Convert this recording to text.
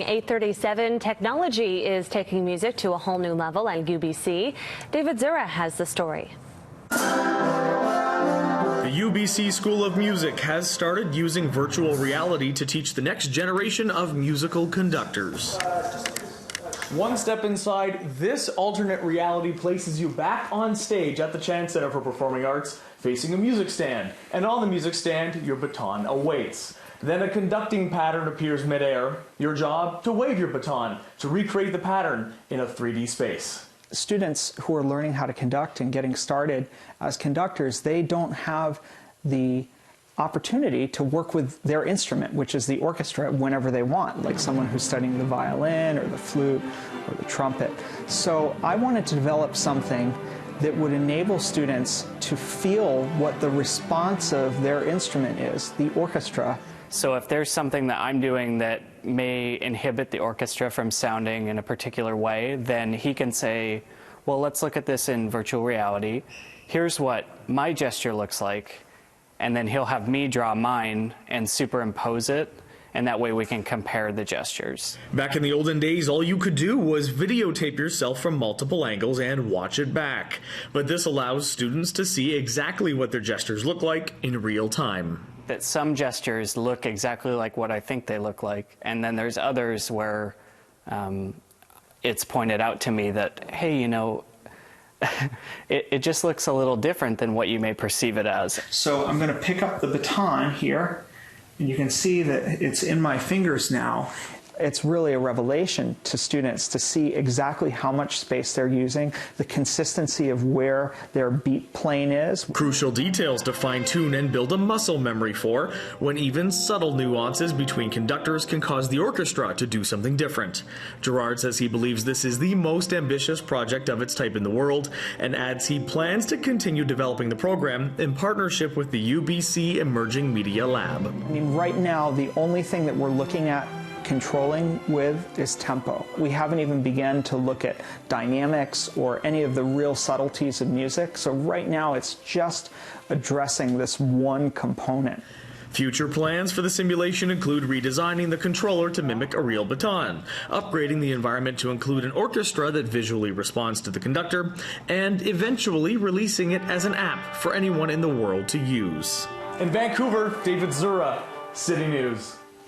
8:37, technology is taking music to a whole new level at UBC. David Zura has the story. The UBC School of Music has started using virtual reality to teach the next generation of musical conductors. One step inside, this alternate reality places you back on stage at the Chan Center for Performing Arts, facing a music stand. And on the music stand, your baton awaits. Then a conducting pattern appears midair. Your job, to wave your baton, to recreate the pattern in a 3D space. Students who are learning how to conduct and getting started as conductors, they don't have the opportunity to work with their instrument, which is the orchestra, whenever they want, like someone who's studying the violin or the flute or the trumpet. So I wanted to develop something that would enable students to feel what the response of their instrument is, the orchestra. So if there's something that I'm doing that may inhibit the orchestra from sounding in a particular way, then he can say, well, let's look at this in virtual reality. Here's what my gesture looks like. And then he'll have me draw mine and superimpose it. And that way we can compare the gestures. Back in the olden days, all you could do was videotape yourself from multiple angles and watch it back. But this allows students to see exactly what their gestures look like in real time. That some gestures look exactly like what I think they look like, and then there's others where it's pointed out to me that, hey, you know, it just looks a little different than what you may perceive it as. So I'm going to pick up the baton here, and you can see that it's in my fingers now. It's really a revelation to students to see exactly how much space they're using, the consistency of where their beat plane is. Crucial details to fine-tune and build a muscle memory for, when even subtle nuances between conductors can cause the orchestra to do something different. Gerard says he believes this is the most ambitious project of its type in the world, and adds he plans to continue developing the program in partnership with the UBC Emerging Media Lab. I mean, right now, the only thing that we're looking at controlling with is tempo. We haven't even begun to look at dynamics or any of the real subtleties of music. So right now it's just addressing this one component. Future plans for the simulation include redesigning the controller to mimic a real baton, upgrading the environment to include an orchestra that visually responds to the conductor, and eventually releasing it as an app for anyone in the world to use. In Vancouver, David Zura, City News.